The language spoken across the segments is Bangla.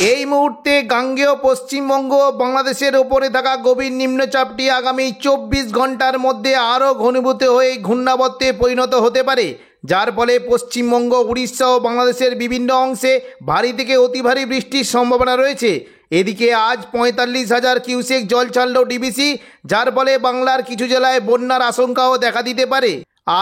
এই মুহূর্তে গাঙ্গেয় পশ্চিমবঙ্গ বাংলাদেশের ওপরে থাকা গভীর নিম্নচাপটি আগামী 24 ঘন্টার মধ্যে আরও ঘনীভূত হয়ে ঘূর্ণাবর্তে পরিণত হতে পারে, যার ফলে পশ্চিমবঙ্গ, উড়িষ্যা ও বাংলাদেশের বিভিন্ন অংশে ভারী থেকে অতি ভারী বৃষ্টির সম্ভাবনা রয়েছে। এদিকে আজ 45,000 কিউসেক জল ছাড়ল ডিবিসি, যার ফলে বাংলার কিছু জেলায় বন্যার আশঙ্কাও দেখা দিতে পারে।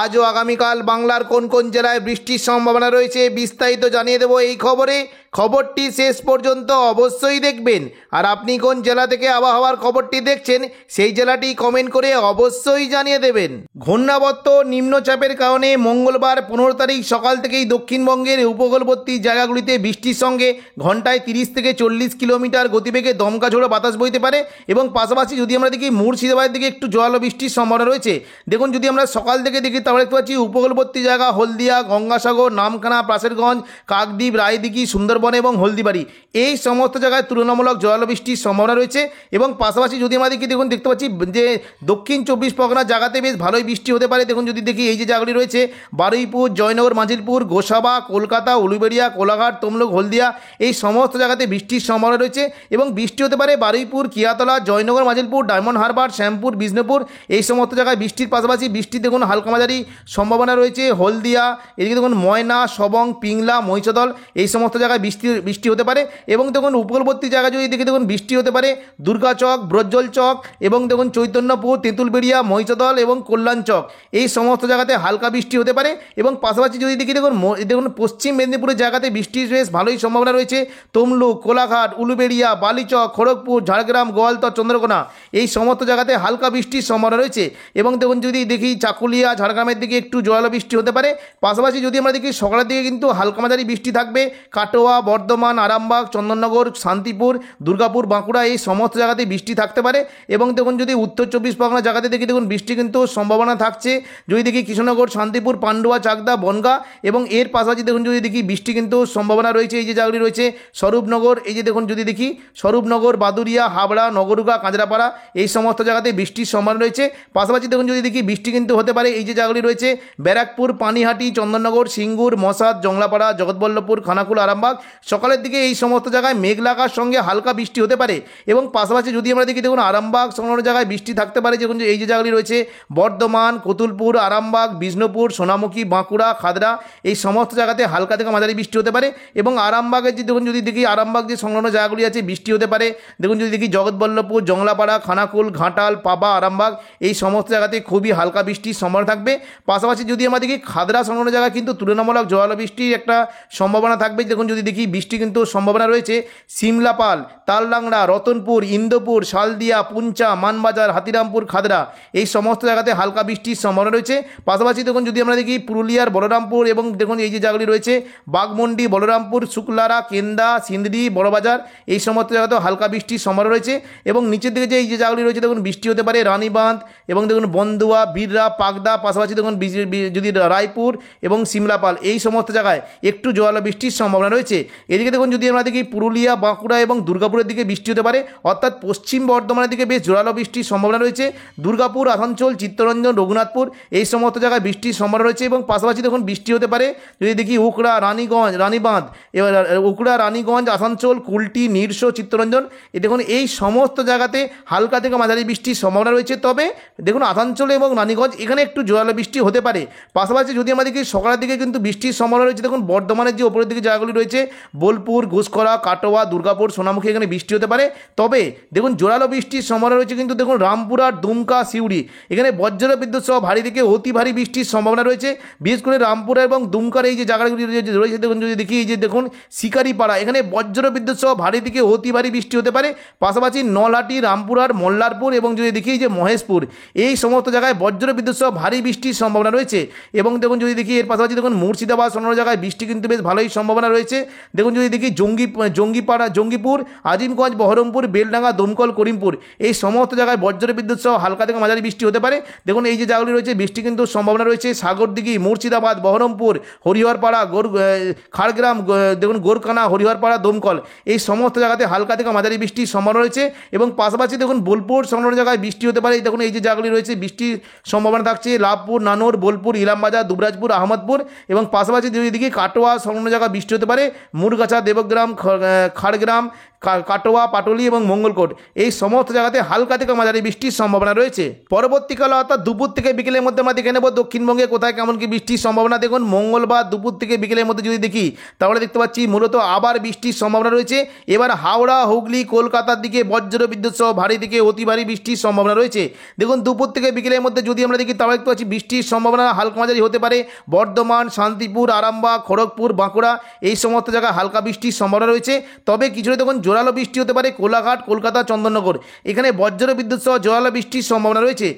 আজ ও আগামীকাল বাংলার কোন কোন জেলায় বৃষ্টির সম্ভাবনা রয়েছে বিস্তারিত জানিয়ে দেব এই খবরে। খবরটি শেষ পর্যন্ত অবশ্যই দেখবেন। আর আপনি কোন জেলা থেকে আবহাওয়ার খবরটি দেখছেন সেই জেলাটি কমেন্ট করে অবশ্যই জানিয়ে দেবেন। ঘূর্ণাবর্ত নিম্নচাপের কারণে মঙ্গলবার 15 তারিখ সকাল থেকেই দক্ষিণবঙ্গের উপকূলবর্তী জায়গাগুলিতে বৃষ্টির সঙ্গে ঘন্টায় 30 থেকে 40 কিলোমিটার গতিবেগে দমকা ঝোড়ো বাতাস বইতে পারে এবং পাশাপাশি যদি আমরা দেখি মুর্শিদাবাদের দিকে একটু জোরালো বৃষ্টির সম্ভাবনা রয়েছে। দেখুন, যদি আমরা সকাল থেকে দেখি তাহলে দেখতে পাচ্ছি উপকূলবর্তী জায়গা হলদিয়া, গঙ্গাসাগর, নামখানা, প্রাচেরগঞ্জ, কাকদ্বীপ, রায়দিঘি, সুন্দরবন এবং হলদিবাড়ি এই সমস্ত জায়গায় তুলনামূলক জোরালো বৃষ্টির সম্ভাবনা রয়েছে। এবং পাশাপাশি যদি আমরা দেখি দেখতে পাচ্ছি যে দক্ষিণ 24 পরগনার জায়গাতে বেশ ভালোই বৃষ্টি হতে পারে। দেখুন, যদি দেখি এই যে জায়গাগুলি রয়েছে বারুইপুর, জয়নগর, মাজিলপুর, গোসাবা, কলকাতা, উলুবেড়িয়া, কোলাঘাট, তমলুক, হলদিয়া এই সমস্ত জায়গাতে বৃষ্টির সম্ভাবনা রয়েছে এবং বৃষ্টি হতে পারে বারুইপুর, কিয়াতলা, জয়নগর, মাজিলপুর, ডায়মন্ড হারবার, শ্যামপুর, বিষ্ণুপুর এই সমস্ত জায়গায় বৃষ্টির পাশাপাশি বৃষ্টি দেখুন হালকা মাঝারি সম্ভাবনা রয়েছে। হলদিয়া, এদিকে দেখুন ময়না, সবং, পিংলা, মহিষাদল এই সমস্ত জায়গায় বৃষ্টি হতে পারে। এবং দেখুন উপকূলবর্তী জায়গায় যদি দেখি দেখুন বৃষ্টি হতে পারে দুর্গাচক, ব্রজ্জল চক এবং দেখুন চৈতন্যপুর, তেঁতুলবেড়িয়া, মহিষাদল এবং কল্যাণ চক এই সমস্ত জায়গাতে হালকা বৃষ্টি হতে পারে। এবং পাশাপাশি যদি দেখি দেখুন পশ্চিম মেদিনীপুরের জায়গাতে বৃষ্টির বেশ ভালোই সম্ভাবনা রয়েছে। তমলুক, কোলাঘাট, উলুবেড়িয়া, বালিচক, খড়গপুর, ঝাড়গ্রাম, গোয়ালতর, চন্দ্রকোনা এই সমস্ত জায়গাতে হালকা বৃষ্টির সম্ভাবনা রয়েছে। এবং দেখুন যদি দেখি চাকুলিয়া, ঝাড়গ্রামের দিকে একটু জোরালো বৃষ্টি হতে পারে। পাশাপাশি যদি আমরা দেখি সকালের দিকে কিন্তু হালকা মাঝারি বৃষ্টি থাকবে কাটোয়া, বর্ধমান, আরামবাগ, চন্দননগর, শান্তিপুর, দুর্গাপুর, বাঁকুড়া এই সমস্ত জায়গাতে বৃষ্টি থাকতে পারে। এবং দেখুন যদি উত্তর 24 পরগনা জায়গাতে দেখি দেখুন বৃষ্টি কিন্তু সম্ভাবনা থাকছে। যদি দেখি কৃষ্ণনগর, শান্তিপুর, পান্ডুয়া, চাকদা, বনগা এবং এর পাশাপাশি দেখুন যদি দেখি বৃষ্টি কিন্তু সম্ভাবনা রয়েছে এই যে জায়গাগুলি রয়েছে স্বরূপনগর, এই যে দেখুন যদি দেখি স্বরূপনগর, বাদুরিয়া, হাবড়া, নগরুগা, কাঁচরাপাড়া এই সমস্ত জায়গাতে বৃষ্টির সম্ভাবনা রয়েছে। পাশাপাশি দেখুন যদি দেখি বৃষ্টি কিন্তু হতে পারে এই যে জায়গাগুলি রয়েছে ব্যারাকপুর, পানিহাটি, চন্দননগর, সিঙ্গুর, মশাদ, জংলাপাড়া, জগৎবল্লভপুর, খানাকুল, আরামবাগ সকালের দিকে এই সমস্ত জায়গায় মেঘলাকার সঙ্গে হালকা বৃষ্টি হতে পারে। এবং পাশাপাশি যদি আমরা দেখি দেখুন আরামবাগ সংলগ্ন জায়গায় বৃষ্টি থাকতে পারে। যেমন এই যে জায়গাগুলি রয়েছে বর্ধমান, কতুলপুর, আরামবাগ, বিষ্ণুপুর, সোনামুখী, বাঁকুড়া, খাদড়া এই সমস্ত জায়গাতে হালকা থেকে মাঝারি বৃষ্টি হতে পারে। এবং আরামবাগের যে দেখুন যদি দেখি আরামবাগ যে সংলগ্ন জায়গাগুলি আছে বৃষ্টি হতে পারে। দেখুন যদি দেখি জগৎবল্লভপুর, জংলাপাড়া, খানাকুল, ঘাটাল, পাবা, আরামবাগ এই সমস্ত জায়গাতে খুবই হালকা বৃষ্টির সম্ভাবনা থাকবে। পাশাপাশি যদি আমরা দেখি খাদড়া সংলগ্ন জায়গায় কিন্তু তুলনামূলক জোরালো বৃষ্টির একটা সম্ভাবনা থাকবে। দেখুন যদি দেখি বৃষ্টি কিন্তু সম্ভাবনা রয়েছে সিমলাপাল, তালডাংরা, রতনপুর, ইন্দোপুর, শালদিয়া, পুঞ্চা, মানবাজার, হাতিরামপুর, খাদড়া এই সমস্ত জায়গাতে হালকা বৃষ্টির সম্ভাবনা রয়েছে। পাশাপাশি দেখুন যদি আমরা দেখি পুরুলিয়ার বলরামপুর এবং দেখুন এই যে জায়গাগুলি রয়েছে বাঘমন্ডি, বলরামপুর, শুক্লারা, কেন্দা, সিন্দ্রি, বড়বাজার এই সমস্ত জায়গাতেও হালকা বৃষ্টির সম্ভাবনা রয়েছে। এবং নিচের দিকে যে এই যে জায়গাগুলি রয়েছে দেখুন বৃষ্টি হতে পারে রানীবাঁধ এবং দেখুন বন্দুয়া, বীররা, পাকদা, পাশাপাশি দেখুন যদি রায়পুর এবং সিমলাপাল এই সমস্ত জায়গায় একটু জোরালো বৃষ্টির সম্ভাবনা রয়েছে। এদিকে দেখুন যদি আমরা দেখি পুরুলিয়া, বাঁকুড়া এবং দুর্গাপুরের দিকে বৃষ্টি হতে পারে, অর্থাৎ পশ্চিম বর্ধমানের দিকে বেশ জোরালো বৃষ্টির সম্ভাবনা রয়েছে। দুর্গাপুর, আসানসোল, চিত্তরঞ্জন, রঘুনাথপুর এই সমস্ত জায়গায় বৃষ্টির সম্ভাবনা রয়েছে। এবং পাশাপাশি দেখুন বৃষ্টি হতে পারে যদি দেখি উকড়া, রানীগঞ্জ, রানীবাঁধ, উকড়া, রানীগঞ্জ, আসানসোল, কুলটি, নিরসো, চিত্তরঞ্জন দেখুন এই সমস্ত জায়গাতে হালকা থেকে মাঝারি বৃষ্টির সম্ভাবনা রয়েছে। তবে দেখুন আসানসোল এবং রানীগঞ্জ এখানে একটু জোরালো বৃষ্টি হতে পারে। পাশাপাশি যদি আমরা দেখি সকালের দিকে কিন্তু বৃষ্টির সম্ভাবনা রয়েছে। দেখুন বর্ধমানের যে ওপরের দিকে জায়গাগুলি রয়েছে বোলপুর, ঘুষখরা, কাটোয়া, দুর্গাপুর, সোনামুখী এখানে বৃষ্টি হতে পারে। তবে দেখুন জোরালো বৃষ্টির সম্ভাবনা রয়েছে কিন্তু দেখুন রামপুরহাট, দুমকা, সিউড়ি এখানে বজ্র বিদ্যুৎ সহ ভারী থেকে অতি ভারী বৃষ্টির সম্ভাবনা রয়েছে। বিশেষ করে রামপুরা এবং দুমকার এই যে জায়গাগুলি রয়েছে দেখুন যদি দেখি এই যে দেখুন শিকারিপাড়া এখানে বজ্র বিদ্যুৎ সহ ভারী থেকে অতি ভারী বৃষ্টি হতে পারে। পাশাপাশি নলহাটি, রামপুরহাট, মোল্লারপুর এবং যদি দেখি এই যে মহেশপুর এই সমস্ত জায়গায় বজ্র বিদ্যুৎ সহ ভারী বৃষ্টির সম্ভাবনা রয়েছে। এবং দেখুন যদি দেখি এর পাশাপাশি দেখুন মুর্শিদাবাদ অন্য জায়গায় বৃষ্টি কিন্তু বেশ ভালোই সম্ভাবনা রয়েছে। দেখুন যদি দেখি জঙ্গিপুর, আজিমগঞ্জ, বহরমপুর, বেলডাঙ্গা, দমকল, করিমপুর এই সমস্ত জায়গায় বজ্র বিদ্যুৎ সহ হালকা থেকে মাঝারি বৃষ্টি হতে পারে। দেখুন এই যে জায়গাগুলি রয়েছে বৃষ্টি কিন্তু সম্ভাবনা রয়েছে সাগরদিঘি, মুর্শিদাবাদ, বহরমপুর, হরিহরপাড়া, খাড়গ্রাম, দেখুন গোরকানা, হরিহরপাড়া, দমকল এই সমস্ত জায়গাতে হালকা থেকে মাঝারি বৃষ্টির সম্ভাবনা রয়েছে। এবং পাশাপাশি দেখুন বোলপুর সংলগ্ন জায়গায় বৃষ্টি হতে পারে। দেখুন এই যে জায়গাগুলি রয়েছে বৃষ্টির সম্ভাবনা থাকছে লাভপুর, শাহপুর, নানুর, বোলপুর, ইলামবাজার, দুবরাজপুর, আহমদপুর এবং পাশাপাশি যদি দেখি কাটোয়া সংলগ্ন জায়গা বৃষ্টি হতে পারে। মুরগাছা, দেবগ্রাম, খাড়গ্রাম, কাটোয়া, পাটুলি এবং মঙ্গলকোট এই সমস্ত জায়গাতে হালকা থেকে মাঝারি বৃষ্টির সম্ভাবনা রয়েছে। পরবর্তীকালে অর্থাৎ দুপুর থেকে বিকেলের মধ্যে আমরা দেখে নেব দক্ষিণবঙ্গে কোথায় কেমন কি বৃষ্টির সম্ভাবনা। দেখুন মঙ্গলবার দুপুর থেকে বিকেলের মধ্যে যদি দেখি তাহলে দেখতে পাচ্ছি মূলত আবার বৃষ্টির সম্ভাবনা রয়েছে। এবার হাওড়া, হুগলি, কলকাতার দিকে বজ্র বিদ্যুৎ সহ ভারী থেকে অতি ভারী বৃষ্টির সম্ভাবনা রয়েছে। দেখুন দুপুর থেকে বিকেলের মধ্যে যদি আমরা দেখি তাহলে দেখতে পাচ্ছি বৃষ্টির সম্ভাবনা হালকা মাঝারি হতে পারে। বর্ধমান, শান্তিপুর, আরামবাগ, খড়গপুর, বাঁকুড়া এই সমস্ত জায়গায় হালকা বৃষ্টির সম্ভাবনা রয়েছে। তবে কিছুটা দেখুন জোরালো বৃষ্টি হতে পারে কোলাঘাট, কলকাতা, চন্দননগর এখানে বজ্র বিদ্যুৎ সহ জোরালো বৃষ্টির সম্ভাবনা রয়েছে।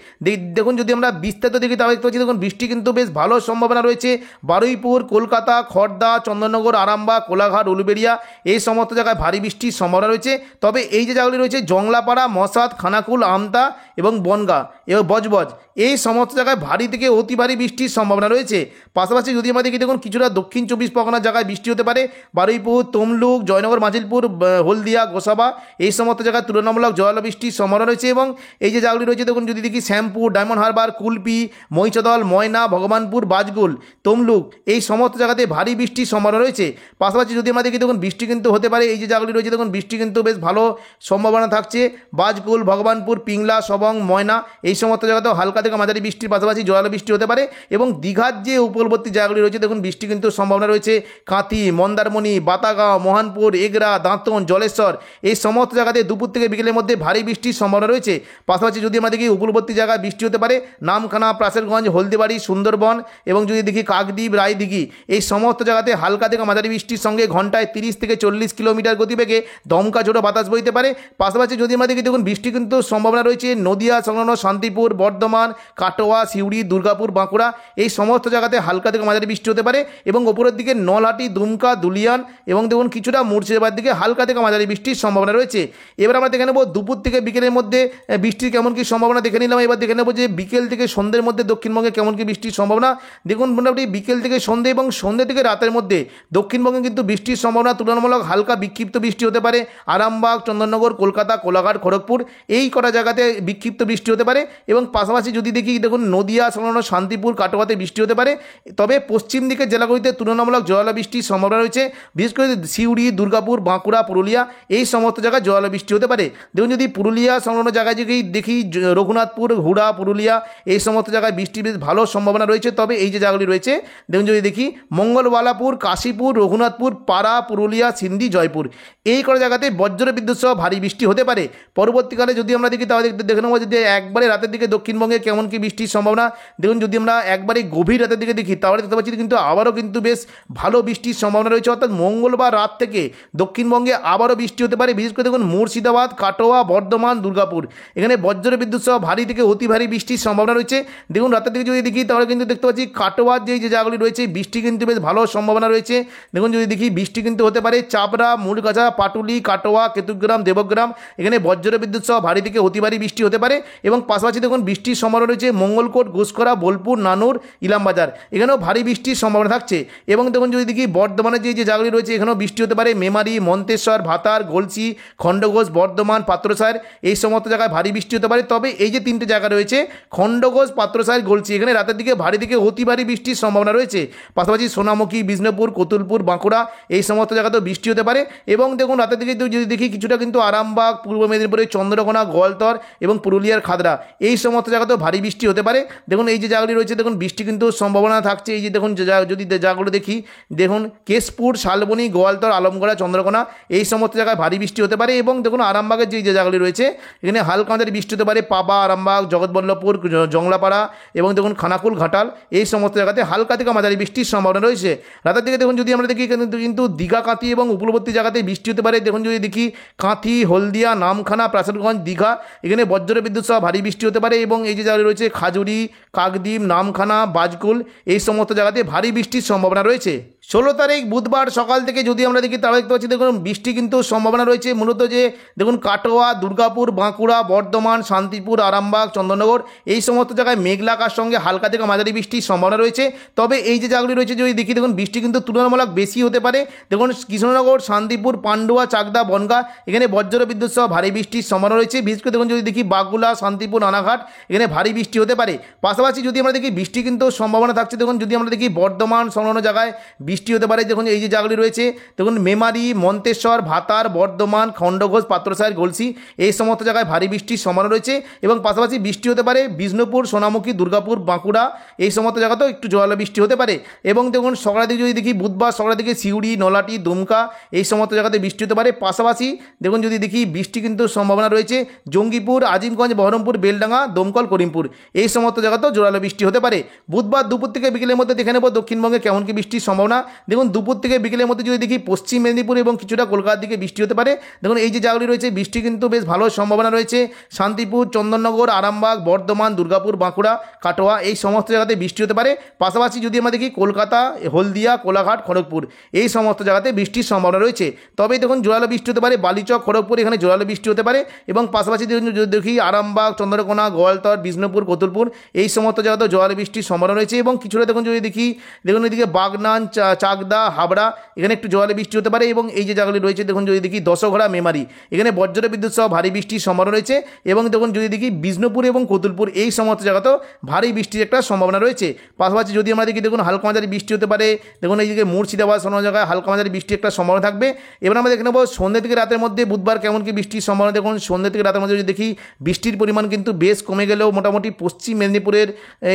দেখুন যদি আমরা বিস্তারিত দেখি তাহলে দেখতে পাচ্ছি দেখুন বৃষ্টি কিন্তু বেশ ভালো সম্ভাবনা রয়েছে। বারুইপুর, কলকাতা, খড়দা, চন্দননগর, আরামবাগ, কোলাঘাট, উলুবেড়িয়া এই সমস্ত জায়গায় ভারী বৃষ্টির সম্ভাবনা রয়েছে। তবে এই যে জায়গাগুলি রয়েছে জংলাপাড়া, মশাদ, খানাকুল, আমতা এবং বনগাঁ এবং বজবজ এই সমস্ত জায়গায় ভারী থেকে অতি ভারী বৃষ্টির সম্ভাবনা রয়েছে। পাশাপাশি যদি আমরা দেখি দেখুন কিছুটা দক্ষিণ 24 পরগনার জায়গায় বৃষ্টি হতে পারে। বারুইপুর, তমলুক, জয়নগর, মাজিলপুর, হলদিয়া, গোসাবা এই সমস্ত জায়গায় তুলনামূলক জোরালো বৃষ্টির সম্ভাবনা রয়েছে। এবং এই যে জায়গাগুলি রয়েছে দেখুন যদি দেখি শ্যামপুর, ডায়মন্ড হারবার, কুলপি, মহিষাদল, ময়না, ভগবানপুর, বাজগুল, তমলুক এই সমস্ত জায়গাতে ভারী বৃষ্টির সম্ভাবনা রয়েছে। পাশাপাশি যদি আমরা দেখি দেখুন বৃষ্টি কিন্তু হতে পারে। এই যে জায়গাগুলি রয়েছে দেখুন বৃষ্টি কিন্তু বেশ ভালো সম্ভাবনা থাকছে। বাজকুল, ভগবানপুর, পিংলা, সবং, ময়না এই সমস্ত জায়গাতেও হালকা থেকে মাঝারি বৃষ্টির পাশাপাশি জোরালো বৃষ্টি হতে পারে। এবং দীঘার যে উপকূলবর্তী জায়গাগুলি রয়েছে দেখুন বৃষ্টি কিন্তু সম্ভাবনা রয়েছে। কাঁথি, মন্দারমণি, বাতাগাঁও, মহানপুর, এগরা, দাঁতন, জলেশ্বর এই সমস্ত জায়গাতে দুপুর থেকে বিকেলের মধ্যে ভারী বৃষ্টির সম্ভাবনা রয়েছে। পাশাপাশি যদি আমরা দেখি উপকূলবর্তী জায়গায় বৃষ্টি হতে পারে নামখানা, প্রাসেরগঞ্জ, হলদিবাড়ি, সুন্দরবন এবং যদি দেখি কাকদ্বীপ, রায়দিঘি এই সমস্ত জায়গাতে হালকা থেকে মাঝারি বৃষ্টির সঙ্গে ঘন্টায় 30 থেকে 40 কিলোমিটার গতিবেগে দমকা ঝোড়ো বাতাস বইতে পারে। পাশাপাশি যদি আমরা দেখি দেখুন বৃষ্টি কিন্তু সম্ভাবনা রয়েছে নদিয়া সংলগ্ন শান্তিপুর, বর্ধমান, কাটোয়া, সিউড়ি, দুর্গাপুর, বাঁকুড়া এই সমস্ত জায়গাতে হালকা থেকে মাঝারি বৃষ্টি হতে পারে। এবং উপরের দিকে নলহাটি, দুমকা, দুলিয়ান এবং দেখুন কিছুটা মুর্শিদাবাদ দিকে হালকা থেকে মাঝারি বৃষ্টির সম্ভাবনা রয়েছে। এবার আমরা দেখে নেব দুপুর থেকে বিকেলের মধ্যে বৃষ্টির কেমন কি সম্ভাবনা দেখে নিলাম। এবার দেখে নেব যে বিকেল থেকে সন্ধ্যের মধ্যে দক্ষিণবঙ্গে কেমন কি বৃষ্টির সম্ভাবনা। দেখুন মোটামুটি বিকেল থেকে সন্ধ্যে এবং সন্ধ্যে থেকে রাতের মধ্যে দক্ষিণবঙ্গে কিন্তু বৃষ্টির সম্ভাবনা তুলনামূলক হালকা বিক্ষিপ্ত বৃষ্টি হতে পারে। আরামবাগ, চন্দননগর, কলকাতা, কোলাঘাট, খড়গপুর এই কটা জায়গাতে বিক্ষিপ্ত বৃষ্টি হতে পারে। এবং পাশাপাশি যদি দেখি দেখুন নদিয়া সংলগ্ন শান্তিপুর, কাটোয়াতে বৃষ্টি হতে পারে। তবে পশ্চিম দিকের জেলাগুলিতে তুলনামূলক জোরালো বৃষ্টির সম্ভাবনা রয়েছে। বিশেষ করে সিউড়ি, দুর্গাপুর, বাঁকুড়া, পুরুলিয়া এই সমস্ত জায়গায় জোরালো বৃষ্টি হতে পারে। দেখুন যদি পুরুলিয়া সংলগ্ন জায়গায় যদি দেখি রঘুনাথপুর, হুড়া, পুরুলিয়া এই সমস্ত জায়গায় বৃষ্টির বেশ ভালো সম্ভাবনা রয়েছে। তবে এই যে জায়গাগুলি রয়েছে দেখুন যদি দেখি মঙ্গলবালাপুর, কাশীপুর, রঘুনাথপুর, পাড়া, পুরুলিয়া, সিন্ধি, জয়পুর এই কটা জায়গাতে বজ্র বিদ্যুৎ সহ ভারী বৃষ্টি হতে পারে। পরবর্তীকালে যদি আমরা দেখি তাহলে দেখে নেব যে একবারে রাতের দিকে দক্ষিণবঙ্গে কেমন কি বৃষ্টির সম্ভাবনা। দেখুন যদি আমরা একবারে গভীর রাতের দিকে দেখি তাহলে দেখতে পাচ্ছি কিন্তু আবারও কিন্তু বেশ ভালো বৃষ্টির সম্ভাবনা রয়েছে। অর্থাৎ মঙ্গলবার রাত থেকে দক্ষিণবঙ্গে আবারও বৃষ্টি হতে পারে। বিশেষ করে দেখুন মুর্শিদাবাদ, কাটোয়া, বর্ধমান, দুর্গাপুর এখানে বজ্র বিদ্যুৎ সহ ভারী থেকে অতি ভারী বৃষ্টির সম্ভাবনা রয়েছে। দেখুন রাতের দিকে যদি দেখি তাহলে কিন্তু দেখতে পাচ্ছি কাটোয়ার যে জায়গাগুলি রয়েছে বৃষ্টি কিন্তু বেশ ভালো সম্ভাবনা রয়েছে। দেখুন যদি দেখি বৃষ্টি কিন্তু হতে পারে চাপড়া, মুরগাছা, পাটুলি, কাটোয়া, কেতুগ্রাম, দেবগ্রাম এখানে বজ্র বিদ্যুৎ সহ ভারী থেকে অতি ভারী বৃষ্টি হতে পারে। এবং পাশাপাশি দেখুন বৃষ্টির সম্ভাবনা রয়েছে মঙ্গলকোট, ঘুষকরা, বোলপুর, নানুর, ইলামবাজার এখানেও ভারী বৃষ্টির সম্ভাবনা থাকছে। এবং দেখুন যদি দেখি বর্ধমানের যে জায়গাগুলি রয়েছে এখানেও বৃষ্টি হতে পারে মেমারি, মন্তেশ্বর, ভাতার, গলসি, খণ্ডঘোষ, বর্ধমান, পাত্রসার এই সমস্ত জায়গায় ভারী বৃষ্টি হতে পারে। তবে এই যে তিনটে জায়গা রয়েছে খণ্ডঘোষ, পাত্রসার, গলসি এখানে রাতের দিকে ভারী থেকে অতি ভারী বৃষ্টির সম্ভাবনা রয়েছে। পাশাপাশি সোনামুখী, বিষ্ণুপুর, কতুলপুর, বাঁকুড়া এই সমস্ত জায়গাতেও বৃষ্টি হতে পারে। এবং দেখুন রাতের দিকে যদি দেখি কিছুটা কিন্তু আরামবাগ, পূর্ব মেদিনীপুরের চন্দ্রকোনা, গোয়ালতর এবং পুরুলিয়ার খাদরা এই সমস্ত জায়গাতেও ভারী বৃষ্টি হতে পারে। দেখুন এই যে জায়গাগুলি রয়েছে দেখুন বৃষ্টি কিন্তু সম্ভাবনা থাকছে। এই যে দেখুন যদি জায়গাগুলো দেখি দেখুন কেশপুর, শালবনী, গোয়ালতর, আলমগড়া, চন্দ্রকোনা এই সমস্ত জায়গায় ভারী বৃষ্টি হতে পারে। এবং দেখুন আরামবাগের যে জায়গাগুলি রয়েছে এখানে হালকা মাঝারি বৃষ্টি হতে পারে পাবা, আরামবাগ, জগৎবল্লভপুর, জংলাপাড়া এবং দেখুন খানাকুল, ঘাটাল এই সমস্ত জায়গাতে হালকা থেকে মাঝারি বৃষ্টির সম্ভাবনা রয়েছে। রাতের দিকে দেখুন যদি আমরা দেখি কিন্তু দীঘা, কাঁথি এবং উপকূলবর্তী জায়গাতে বৃষ্টি হতে পারে। দেখুন যদি দেখি কাঁথি, হলদিয়া, নামখানা, প্রাসাদগঞ্জ, দীঘা এখানে বজ্র বিদ্যুৎ সহ ভারী বৃষ্টি হতে পারে। এবং এই যে জায়গাগুলি রয়েছে খাজুরি, কাকদ্বীপ, নামখানা, বাজকুল এই সমস্ত জায়গাতে ভারী বৃষ্টির সম্ভাবনা রয়েছে। 16 তারিখ বুধবার সকাল থেকে যদি আমরা দেখি তাহলে দেখতে পাচ্ছি দেখুন বৃষ্টি কিন্তু সম্ভাবনা রয়েছে মূলত যে দেখুন কাটোয়া, দুর্গাপুর, বাঁকুড়া, বর্ধমান, শান্তিপুর, আরামবাগ, চন্দননগর এই সমস্ত জায়গায় মেঘলা আকাশ সঙ্গে হালকা থেকে মাঝারি বৃষ্টির সম্ভাবনা রয়েছে। তবে এই যে জায়গাগুলি রয়েছে যদি দেখি দেখুন বৃষ্টি কিন্তু তুলনামূলক বেশি হতে পারে। দেখুন কৃষ্ণনগর, শান্তিপুর, পান্ডুয়া, চাকদা, বনগাঁ এখানে বজ্র বিদ্যুৎ সহ ভারী বৃষ্টির সম্ভাবনা রয়েছে। বিশেষ করে দেখুন যদি দেখি বাগুলা, শান্তিপুর, রানাঘাট এখানে ভারী বৃষ্টি হতে পারে। পাশাপাশি যদি আমরা দেখি বৃষ্টি কিন্তু সম্ভাবনা থাকছে দেখুন যদি আমরা দেখি বর্ধমান সংলগ্ন জায়গায় বৃষ্টি হতে পারে। দেখুন এই যে জায়গাগুলি রয়েছে দেখুন মেমারি, মন্তেশ্বর, ভাতার, বর্ধমান, খণ্ডঘোষ, পাত্রসাহের, গলসি এই সমস্ত জায়গায় ভারী বৃষ্টির সম্ভাবনা রয়েছে। এবং পাশাপাশি বৃষ্টি হতে পারে বিষ্ণুপুর, সোনামুখী, দুর্গাপুর, বাঁকুড়া এই সমস্ত জায়গাতেও একটু জোরালো বৃষ্টি হতে পারে। এবং দেখুন সকালের দিকে যদি দেখি বুধবার সকালের দিকে সিউড়ি, নলাটি, দুমকা এই সমস্ত জায়গাতে বৃষ্টি হতে পারে। পাশাপাশি দেখুন যদি দেখি বৃষ্টি কিন্তু সম্ভাবনা রয়েছে জঙ্গিপুর, আজিমগঞ্জ, বহরমপুর, বেলডাঙ্গা, দমকল, করিমপুর এই সমস্ত জায়গাতেও জোরালো বৃষ্টি হতে পারে। বুধবার দুপুর থেকে বিকেলের মধ্যে দেখে নেব দক্ষিণবঙ্গে কেমন কি বৃষ্টির সম্ভাবনা। দেখুন দুপুর থেকে বিকেলের মধ্যে যদি দেখি পশ্চিম মেদিনীপুর এবং কিছুটা কলকাতার দিকে বৃষ্টি হতে পারে। দেখুন এই যে জায়গাগুলি রয়েছে বৃষ্টি কিন্তু বেশ ভালো সম্ভাবনা রয়েছে। শান্তিপুর, চন্দননগর, আরামবাগ, বর্ধমান, দুর্গাপুর, বাঁকুড়া, কাটোয়া এই সমস্ত জায়গাতে বৃষ্টি হতে পারে। পাশাপাশি যদি আমরা দেখি কলকাতা, হলদিয়া, কোলাঘাট, খড়গপুর এই সমস্ত জায়গাতে বৃষ্টির সম্ভাবনা রয়েছে। তবে দেখুন জোরালো বৃষ্টি হতে পারে বালিচক, খড়গপুর এখানে জোরালো বৃষ্টি হতে পারে। এবং পাশাপাশি যদি দেখি আরামবাগ, চন্দ্রকোনা, গোয়ালতর, বিষ্ণুপুর, কতুলপুর এই সমস্ত জায়গাতেও জোরালো বৃষ্টির সম্ভাবনা রয়েছে। এবং কিছুটা দেখুন যদি দেখি দেখুন এদিকে বাগনান, চাকদা, হাবড়া এখানে একটু জোরালো বৃষ্টি হতে পারে। এবং এই যে জায়গাগুলি রয়েছে দেখুন যদি দেখি দশঘড়া, মেমারি এখানে বজ্র বিদ্যুৎ সহ ভারী বৃষ্টির সম্ভাবনা রয়েছে। এবং দেখুন যদি দেখি বিষ্ণুপুর এবং কতুলপুর এই সমস্ত জায়গাতেও ভারী বৃষ্টির একটা সম্ভাবনা রয়েছে। পাশাপাশি যদি আমরা দেখি দেখুন হালকা মাঝারি বৃষ্টি হতে পারে। দেখুন এইদিকে মুর্শিদাবাদ কোনো জায়গায় হালকা মাঝারি বৃষ্টির একটা সম্ভাবনা থাকবে। এবার আমরা দেখে নেব সন্ধ্যে থেকে রাতের মধ্যে বুধবার কেমন কি বৃষ্টির সম্ভাবনা। দেখুন সন্ধ্যে থেকে রাতের মধ্যে যদি দেখি বৃষ্টির পরিমাণ কিন্তু বেশ কমে গেলেও মোটামুটি পশ্চিম মেদিনীপুরের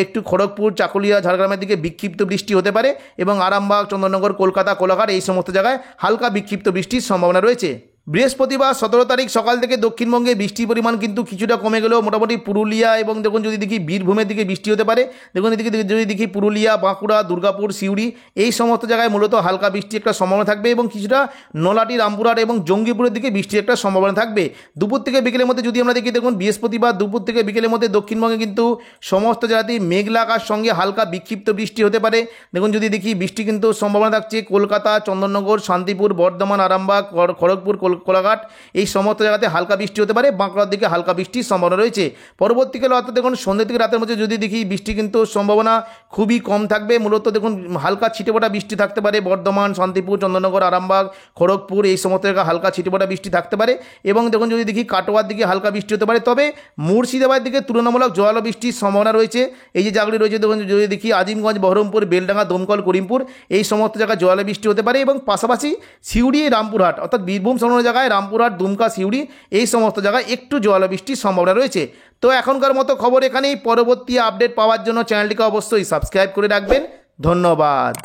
একটু খড়গপুর, চাকুলিয়া, ঝাড়গ্রামের দিকে বিক্ষিপ্ত বৃষ্টি হতে পারে। এবং আরামবাগ, চন্দননগর, কলকাতা, কোলাঘাট এই সমস্ত জায়গায় হালকা বিক্ষিপ্ত বৃষ্টির সম্ভাবনা রয়েছে। বৃহস্পতিবার 17 তারিখ সকাল থেকে দক্ষিণবঙ্গে বৃষ্টির পরিমাণ কিন্তু কিছুটা কমে গেলেও মোটামুটি পুরুলিয়া এবং দেখুন যদি দেখি বীরভূমের দিকে বৃষ্টি হতে পারে। দেখুন এদিকে যদি দেখি পুরুলিয়া, বাঁকুড়া, দুর্গাপুর, সিউড়ি এই সমস্ত জায়গায় মূলত হালকা বৃষ্টির একটা সম্ভাবনা থাকবে। এবং কিছুটা নলাটি, রামপুরহাট এবং জঙ্গিপুরের দিকে বৃষ্টির একটা সম্ভাবনা থাকবে। দুপুর থেকে বিকেলের মধ্যে যদি আমরা দেখি দেখুন বৃহস্পতিবার দুপুর থেকে বিকেলের মধ্যে দক্ষিণবঙ্গে কিন্তু সমস্ত জায়গাতেই মেঘলা আকাশ সঙ্গে হালকা বিক্ষিপ্ত বৃষ্টি হতে পারে। দেখুন যদি দেখি বৃষ্টি কিন্তু সম্ভাবনা থাকছে কলকাতা, চন্দননগর, শান্তিপুর, বর্ধমান, আরামবাগ, খড়গপুর, কোলাঘাট এই সমস্ত জায়গাতে হালকা বৃষ্টি হতে পারে। বাঁকুড়ার দিকে হালকা বৃষ্টির সম্ভাবনা রয়েছে। পরবর্তীকালে অর্থাৎ দেখুন সন্ধ্যে থেকে রাতের মধ্যে যদি দেখি বৃষ্টি কিন্তু সম্ভাবনা খুবই কম থাকবে। মূলত দেখুন হালকা ছিটেফোঁটা বৃষ্টি থাকতে পারে বর্ধমান, শান্তিপুর, চন্দননগর, আরামবাগ, খড়গপুর এই সমস্ত জায়গায় হালকা ছিটেফোঁটা বৃষ্টি থাকতে পারে। এবং দেখুন যদি দেখি কাটোয়ার দিকে হালকা বৃষ্টি হতে পারে। তবে মুর্শিদাবাদের দিকে তুলনামূলক জোরালো বৃষ্টির সম্ভাবনা রয়েছে। এই যে জায়গাগুলি রয়েছে দেখুন যদি দেখি আজিমগঞ্জ, বহরমপুর, বেলডাঙ্গা, দমকল, করিমপুর এই সমস্ত জায়গায় জোরালো বৃষ্টি হতে পারে। এবং পাশাপাশি সিউড়ি, রামপুরহাট অর্থাৎ বীরভূম সংলগ্ন জায়গায় রামপুরহাট, দুমকা, সিউড়ি এই সমস্ত জায়গায় একটু জোরালো বৃষ্টির সম্ভাবনা রয়েছে। তো এখনকার মতো খবর এখানেই। পরবর্তী আপডেট পাওয়ার জন্য চ্যানেলটিকে অবশ্যই সাবস্ক্রাইব করে রাখবেন। ধন্যবাদ।